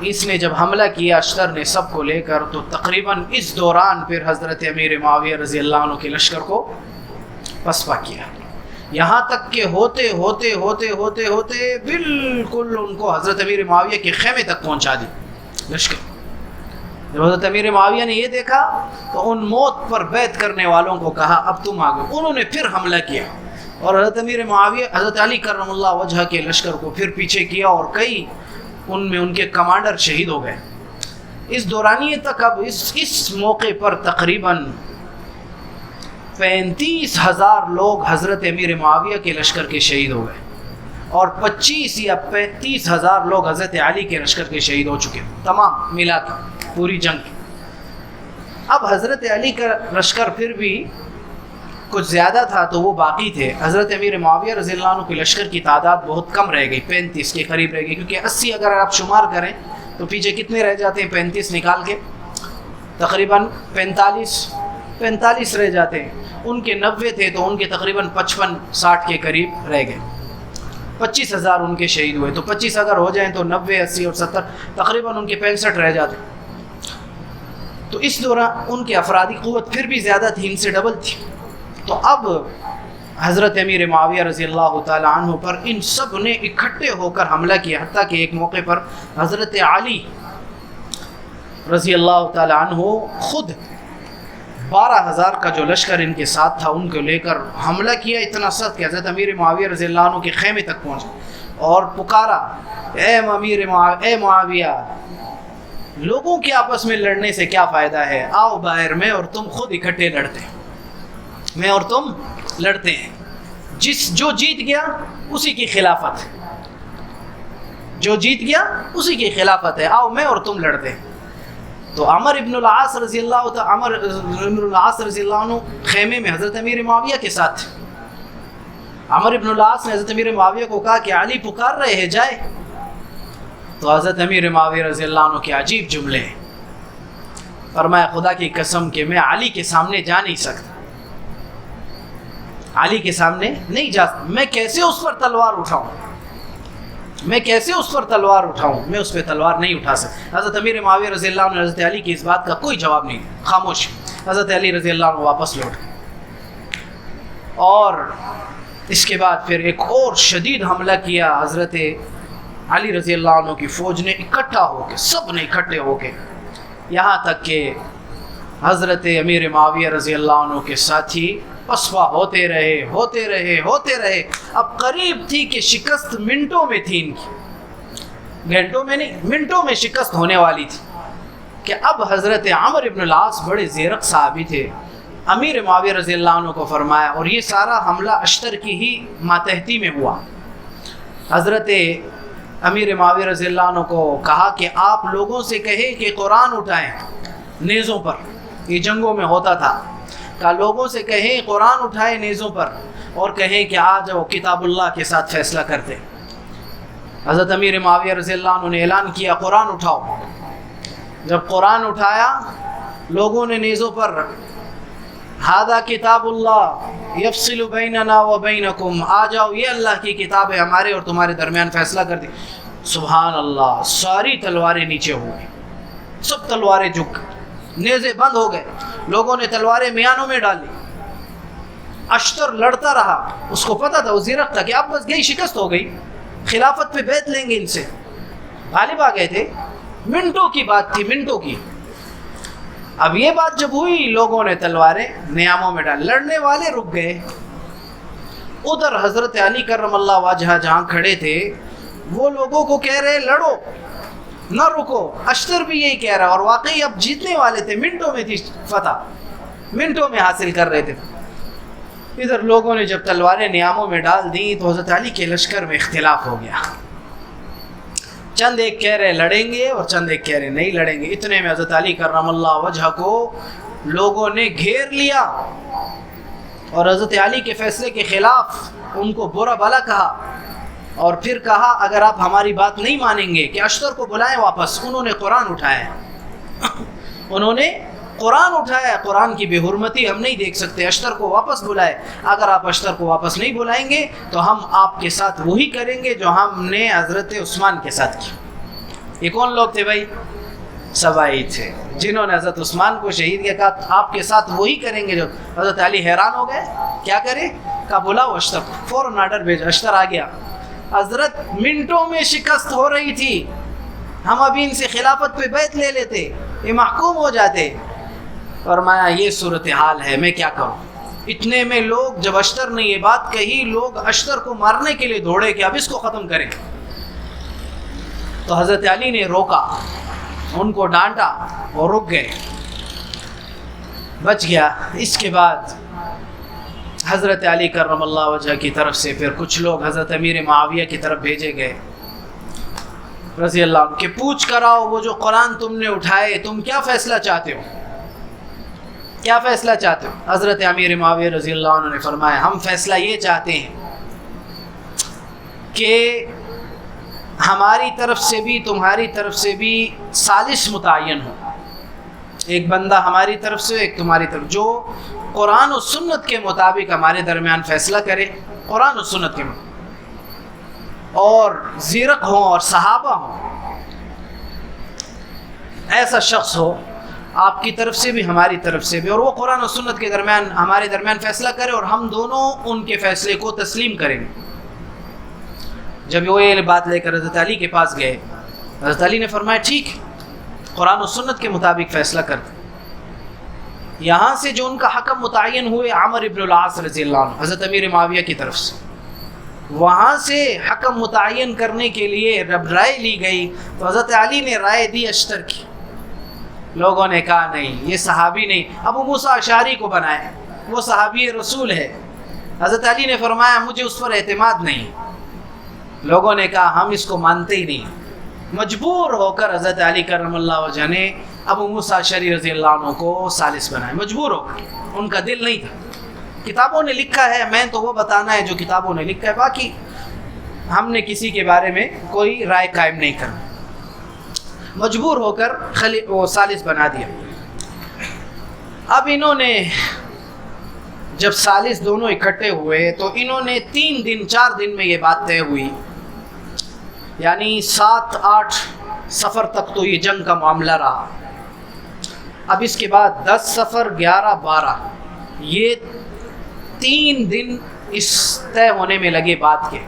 اس نے جب حملہ کیا اشتر نے سب کو لے کر, تو تقریباً اس دوران پھر حضرت امیر معاویہ رضی اللہ عنہ کے لشکر کو پسپا کیا. یہاں تک کہ ہوتے ہوتے ہوتے ہوتے ہوتے بالکل ان کو حضرت امیر معاویہ کے خیمے تک پہنچا دی لشکر. جب حضرت امیر معاویہ نے یہ دیکھا تو ان موت پر بیعت کرنے والوں کو کہا اب تم آگے. انہوں نے پھر حملہ کیا اور حضرت امیر معاویہ, حضرت علی کرم اللہ وجہ کے لشکر کو پھر پیچھے کیا, اور کئی ان میں ان کے کمانڈر شہید ہو گئے. اس دورانیے تک اب اس موقع پر تقریباً 35,000 لوگ حضرت امیر معاویہ کے لشکر کے شہید ہو گئے, اور 25 یا 35,000 لوگ حضرت علی کے لشکر کے شہید ہو چکے, تمام ملا کے پوری جنگ. اب حضرت علی کا لشکر پھر بھی کچھ زیادہ تھا تو وہ باقی تھے. حضرت امیر معاویہ رضی اللہ عنہ کے لشکر کی تعداد بہت کم رہ گئی, 35 کے قریب رہ گئی, کیونکہ 80 اگر آپ شمار کریں تو پیچھے کتنے رہ جاتے ہیں؟ 35 نکال کے تقریباً 45 رہ جاتے ہیں. ان کے 90 تھے تو ان کے تقریباً 55-60 کے قریب رہ گئے. 25,000 ان کے شہید ہوئے, تو 25 اگر ہو جائیں تو 90, 80 اور 70 تقریباً ان کے 65 رہ جاتے. تو اس دوران ان کی افرادی قوت پھر بھی زیادہ تھی, ان سے ڈبل تھی. تو اب حضرت امیر معاویہ رضی اللہ تعالی عنہ پر ان سب نے اکٹھے ہو کر حملہ کیا, حتیٰ کہ ایک موقع پر حضرت علی رضی اللہ تعالی عنہ خود 12,000 کا جو لشکر ان کے ساتھ تھا ان کو لے کر حملہ کیا, اتنا سخت کہ حضرت امیر معاویہ رضی اللہ عنہ کے خیمے تک پہنچا اور پکارا اے معاویہ, لوگوں کے آپس میں لڑنے سے کیا فائدہ ہے, آؤ باہر, میں اور تم خود اکٹھے لڑتے ہیں, میں اور تم لڑتے ہیں. جو جیت گیا اسی کی خلافت, جو جیت گیا اسی کی خلافت ہے, آؤ میں اور تم لڑتے ہیں. تو عمر ابن العاص رضی اللہ عنہ خیمے میں حضرت امیر معاویہ کے ساتھ. عمر ابن العاص نے حضرت امیر معاویہ کو کہا کہ علی پکار رہے ہیں, جائے. تو حضرت امیر معاویہ رضی اللہ عنہ کے عجیب جملے ہیں. فرمایا خدا کی قسم کہ میں علی کے سامنے جا نہیں سکتا، علی کے سامنے نہیں جا سکتا، میں کیسے اس پر تلوار اٹھاؤں، میں کیسے اس پر تلوار اٹھاؤں، میں اس پہ تلوار نہیں اٹھا سکتا۔ حضرت امیر معاویہ رضی اللہ عنہ حضرت علی کی اس بات کا کوئی جواب نہیں، خاموش۔ حضرت علی رضی اللہ عنہ واپس لوٹ گئے، اور اس کے بعد پھر ایک اور شدید حملہ کیا حضرت علی رضی اللہ عنہ کی فوج نے، اکٹھا ہو کے، سب نے اکٹھے ہو کے، یہاں تک کہ حضرت امیر معاویہ رضی اللہ عنہ کے ساتھی پسپا ہوتے رہے۔ اب قریب تھی کہ شکست منٹوں میں تھی، ان کی گھنٹوں میں نہیں، منٹوں میں شکست ہونے والی تھی، کہ اب حضرت عمرو بن العاص بڑے زیرک صحابی تھے، امیر معاویہ رضی اللہ عنہ کو فرمایا، اور یہ سارا حملہ اشتر کی ہی ماتحتی میں ہوا۔ حضرت امیر معاویہ رضی اللہ عنہ کو کہا کہ آپ لوگوں سے کہے کہ قرآن اٹھائیں نیزوں پر، یہ جنگوں میں ہوتا تھا، کہ لوگوں سے کہیں قرآن اٹھائیں نیزوں پر، اور کہیں کہ آ جاؤ کتاب اللہ کے ساتھ فیصلہ کرتے۔ حضرت امیر معاویہ رضی اللہ عنہ نے اعلان کیا قرآن اٹھاؤ۔ جب قرآن اٹھایا لوگوں نے نیزوں پر ہادہ کتاب اللہ یفصل بیننا و بینکم، آ جاؤ یہ اللہ کی کتاب ہے، ہمارے اور تمہارے درمیان فیصلہ کر دی۔ سبحان اللہ، ساری تلواریں نیچے ہو گئی، سب تلواریں جھک گئی، نیزے بند ہو گئے، لوگوں نے تلواریں میانوں میں ڈال لی۔ اشتر لڑتا رہا، اس کو پتا تھا، وہ زیرک تھا کہ اب بس گئی، شکست ہو گئی، خلافت پہ بیعت لیں گے ان سے، غالب آ گئے تھے، منٹوں کی بات تھی، منٹوں کی۔ اب یہ بات جب ہوئی، لوگوں نے تلواریں نیاموں میں ڈال، لڑنے والے رک گئے۔ ادھر حضرت علی کرم اللہ وجہہ جہاں کھڑے تھے، وہ لوگوں کو کہہ رہے لڑو، نہ رکو۔ اشتر بھی یہی کہہ رہا، اور واقعی اب جیتنے والے تھے، منٹوں میں تھی فتح، منٹوں میں حاصل کر رہے تھے۔ ادھر لوگوں نے جب تلواریں نیاموں میں ڈال دیں تو حضرت علی کے لشکر میں اختلاف ہو گیا، چند ایک کہہ رہے لڑیں گے اور چند ایک کہہ رہے نہیں لڑیں گے۔ اتنے میں حضرت علی کرم اللہ وجہہ کو لوگوں نے گھیر لیا، اور حضرت علی کے فیصلے کے خلاف ان کو برا بھلا کہا، اور پھر کہا اگر آپ ہماری بات نہیں مانیں گے کہ اشتر کو بلائیں واپس۔ انہوں نے قرآن اٹھایا، انہوں نے قرآن اٹھایا، قرآن کی بے حرمتی ہم نہیں دیکھ سکتے، اشتر کو واپس بلائے۔ اگر آپ اشتر کو واپس نہیں بلائیں گے تو ہم آپ کے ساتھ وہی کریں گے جو ہم نے حضرت عثمان کے ساتھ کیا۔ یہ کون لوگ تھے بھائی؟ سبائی تھے، جنہوں نے حضرت عثمان کو شہید کیا، کہا آپ کے ساتھ وہی کریں گے جو۔ حضرت علی حیران ہو گئے، کیا کرے؟ کہا بلاؤ اشتر کو، فوراً آرڈر بھیجا، اشتر آ گیا۔ حضرت منٹوں میں شکست ہو رہی تھی، ہم ابھی ان سے خلافت پہ بیعت لے لیتے، یہ محکوم ہو جاتے۔ فرمایا یہ صورتحال ہے، میں کیا کروں؟ اتنے میں لوگ، جب اشتر نے یہ بات کہی، لوگ اشتر کو مارنے کے لیے دوڑے کہ اب اس کو ختم کریں۔ تو حضرت علی نے روکا، ان کو ڈانٹا، اور رک گئے، بچ گیا۔ اس کے بعد حضرت علی کرم اللہ وجہہ کی طرف سے پھر کچھ لوگ حضرت امیر معاویہ کی طرف بھیجے گئے رضی اللہ عنہ، کہ پوچھ کر آؤ وہ جو قرآن تم نے اٹھائے، تم کیا فیصلہ چاہتے ہو؟ کیا فیصلہ چاہتے ہو؟ حضرت امیر معاویہ رضی اللہ عنہ نے فرمایا ہم فیصلہ یہ چاہتے ہیں کہ ہماری طرف سے بھی تمہاری طرف سے بھی ثالث متعین ہو، ایک بندہ ہماری طرف سے، ایک تمہاری طرف، جو قرآن و سنت کے مطابق ہمارے درمیان فیصلہ کرے، قرآن و سنت کے مطابق، اور زیرک ہوں اور صحابہ ہوں، ایسا شخص ہو آپ کی طرف سے بھی ہماری طرف سے بھی، اور وہ قرآن و سنت کے درمیان ہمارے درمیان فیصلہ کرے، اور ہم دونوں ان کے فیصلے کو تسلیم کریں گے۔ جب وہ یہ بات لے کر حضرت علی کے پاس گئے، حضرت علی نے فرمایا ٹھیک، قرآن و سنت کے مطابق فیصلہ کرتے۔ یہاں سے جو ان کا حکم متعین ہوئے عمرو بن العاص رضی اللہ عنہ، حضرت امیر معاویہ کی طرف سے، وہاں سے حکم متعین کرنے کے لیے رب رائے لی گئی، تو حضرت علی نے رائے دی اشتر کی۔ لوگوں نے کہا نہیں، یہ صحابی نہیں، ابو موسیٰ اشعری کو بنائے، وہ صحابی رسول ہے۔ حضرت علی نے فرمایا مجھے اس پر اعتماد نہیں۔ لوگوں نے کہا ہم اس کو مانتے ہی نہیں۔ مجبور ہو کر حضرت علی کرم اللہ وجہہ نے ابو موسیٰ اشعری رضی اللہ عنہ کو ثالث بنائے، مجبور ہو کر، ان کا دل نہیں تھا۔ کتابوں نے لکھا ہے، میں تو وہ بتانا ہے جو کتابوں نے لکھا ہے، باقی ہم نے کسی کے بارے میں کوئی رائے قائم نہیں کرنا۔ مجبور ہو کر وہ ثالث بنا دیا۔ اب انہوں نے جب ثالث دونوں اکٹھے ہوئے تو انہوں نے 3 دن 4 دن میں یہ بات طے ہوئی، یعنی 7-8 سفر تک تو یہ جنگ کا معاملہ رہا۔ اب اس کے بعد 10 سفر 11-12 یہ 3 دن اس طے ہونے میں لگے بات کے۔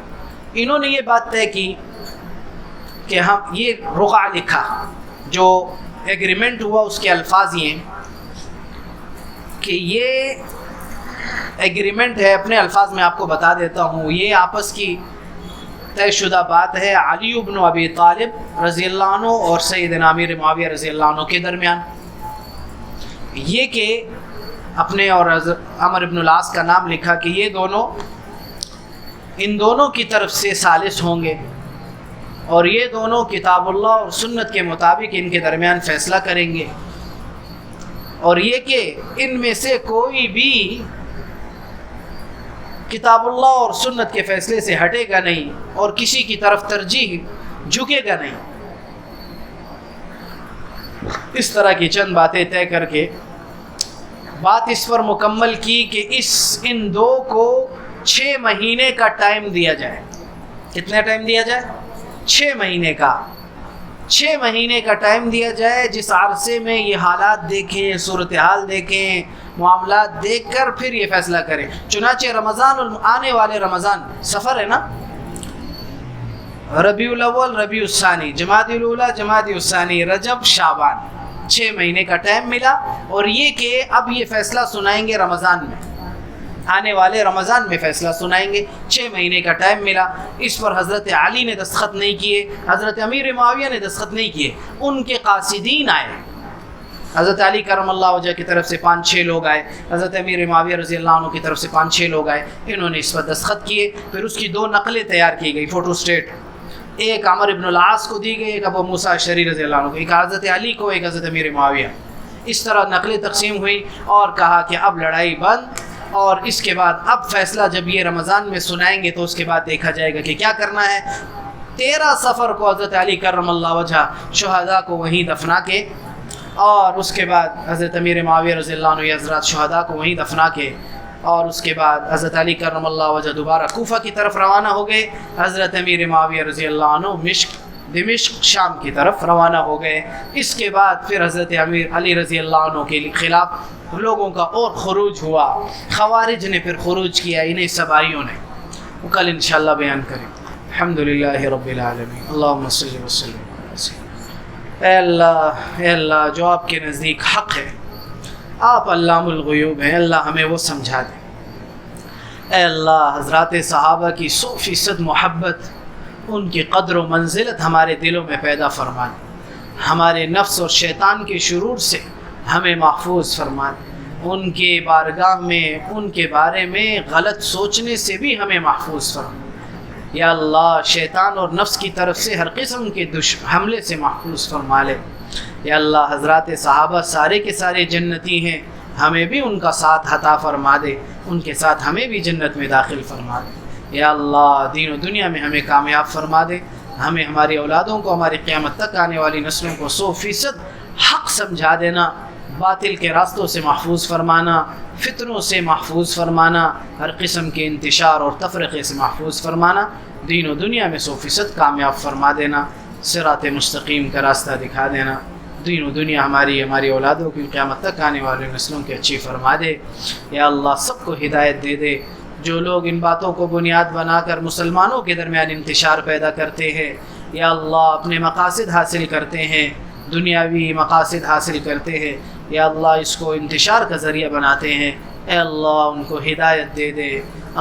انہوں نے یہ بات طے کی کہ ہم یہ رقعہ لکھا، جو ایگریمنٹ ہوا اس کے الفاظ یہ ہیں کہ یہ ایگریمنٹ ہے، اپنے الفاظ میں آپ کو بتا دیتا ہوں، یہ آپس کی طے شدہ بات ہے علی بن ابی طالب رضی اللہ عنہ اور سیدنا امیر معاویہ رضی اللہ عنہ کے درمیان، یہ کہ اپنے اور عمر بن العاص کا نام لکھا کہ یہ دونوں ان دونوں کی طرف سے ثالث ہوں گے اور یہ دونوں کتاب اللہ اور سنت کے مطابق ان کے درمیان فیصلہ کریں گے، اور یہ کہ ان میں سے کوئی بھی کتاب اللہ اور سنت کے فیصلے سے ہٹے گا نہیں اور کسی کی طرف ترجیح جھکے گا نہیں۔ اس طرح کی چند باتیں طے کر کے بات اس پر مکمل کی کہ ان دو کو 6 مہینے کا ٹائم دیا جائے۔ کتنا ٹائم دیا جائے؟ 6 مہینے کا 6 مہینے کا ٹائم دیا جائے، جس عرصے میں یہ حالات دیکھیں، صورتحال دیکھیں، معاملات دیکھ کر پھر یہ فیصلہ کریں۔ چنانچہ رمضان آنے والے رمضان سفر ہے نا، ربیع الاول ربیع الثانی، جمادی الاولی جمادی الثانی، رجب شعبان، 6 مہینے کا ٹائم ملا، اور یہ کہ اب یہ فیصلہ سنائیں گے رمضان میں، آنے والے رمضان میں فیصلہ سنائیں گے۔ 6 مہینے کا ٹائم ملا۔ اس پر حضرت علی نے دستخط نہیں کیے، حضرت امیر معاویہ نے دستخط نہیں کیے، ان کے قاصدین آئے۔ حضرت علی کرم اللہ وجہ کی طرف سے 5-6 لوگ آئے، حضرت امیر معاویہ رضی اللہ عنہ کی طرف سے 5-6 لوگ آئے، انہوں نے اس پر دستخط کیے۔ پھر اس کی 2 نقلیں تیار کی گئی، فوٹو اسٹیٹ، ایک عمر ابن العاص کو دی گئی، ایک ابو موسیٰ اشعری رضی اللہ عنہ کو، ایک حضرت علی کو، ایک حضرت امیر معاویہ۔ اس طرح نقلیں تقسیم ہوئی اور کہا کہ اب لڑائی بند، اور اس کے بعد اب فیصلہ جب یہ رمضان میں سنائیں گے تو اس کے بعد دیکھا جائے گا کہ کیا کرنا ہے۔ 13 سفر کو حضرت علی کرم اللہ وجہ شہداء کو وہیں دفنا کے، اور اس کے بعد حضرت امیر معاویہ رضی اللہ عنہ یہ حضرات شہداء کو وہیں دفنا کے، اور اس کے بعد حضرت علی کرم اللہ وجہ دوبارہ کوفہ کی طرف روانہ ہو گئے، حضرت امیر معاویہ رضی اللہ عنہ دمشق شام کی طرف روانہ ہو گئے۔ اس کے بعد پھر حضرت امیر علی رضی اللہ عنہ کے خلاف لوگوں کا اور خروج ہوا، خوارج نے پھر خروج کیا، انہیں سبائیوں نے، وہ کل انشاءاللہ بیان کریں۔ الحمدللہ رب العالمین، اللہم صلی وسلم۔ اے اللہ جو آپ کے نزدیک حق ہے، آپ علام الغیوب ہیں، اللہ ہمیں وہ سمجھا دیں۔ اے اللہ حضرات صحابہ کی 100% محبت، ان کی قدر و منزلت ہمارے دلوں میں پیدا فرما دیں، ہمارے نفس اور شیطان کے شرور سے ہمیں محفوظ فرما دیں، ان کے بارگاہ میں ان کے بارے میں غلط سوچنے سے بھی ہمیں محفوظ فرما دیں۔ یا اللہ شیطان اور نفس کی طرف سے ہر قسم کے حملے سے محفوظ فرما لے۔ یا اللہ حضرات صحابہ سارے کے سارے جنتی ہیں، ہمیں بھی ان کا ساتھ عطا فرما دے، ان کے ساتھ ہمیں بھی جنت میں داخل فرما دے۔ یا اللہ دین و دنیا میں ہمیں کامیاب فرما دے، ہمیں ہماری اولادوں کو، ہماری قیامت تک آنے والی نسلوں کو 100% حق سمجھا دینا، باطل کے راستوں سے محفوظ فرمانا، فتنوں سے محفوظ فرمانا، ہر قسم کے انتشار اور تفرقے سے محفوظ فرمانا، دین و دنیا میں 100% کامیاب فرما دینا، صراط مستقیم کا راستہ دکھا دینا، دین و دنیا ہماری اولادوں کی قیامت تک آنے والے نسلوں کی اچھی فرما دے۔ یا اللہ سب کو ہدایت دے دے۔ جو لوگ ان باتوں کو بنیاد بنا کر مسلمانوں کے درمیان انتشار پیدا کرتے ہیں، یا اللہ اپنے مقاصد حاصل کرتے ہیں، دنیاوی مقاصد حاصل کرتے ہیں، یا اللہ اس کو انتشار کا ذریعہ بناتے ہیں، اے اللہ ان کو ہدایت دے دے۔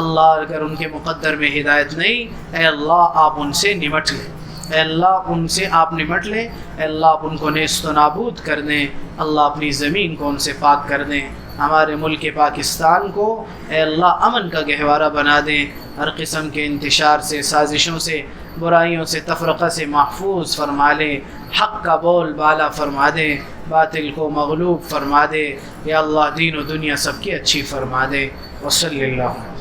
اللہ اگر ان کے مقدر میں ہدایت نہیں، اے اللہ آپ ان سے نمٹ لیں، اے اللہ ان سے آپ نمٹ لیں، اے اللہ آپ ان کو نیست و نابود کر دیں، اللہ اپنی زمین کو ان سے پاک کر دیں، ہمارے ملک پاکستان کو اے اللہ امن کا گہوارہ بنا دیں، ہر قسم کے انتشار سے، سازشوں سے، برائیوں سے، تفرقہ سے محفوظ فرما لیں، حق کا بول بالا فرما دیں، باطل کو مغلوب فرما دے، یا اللہ دین و دنیا سب کی اچھی فرما دے۔ وصلی اللہ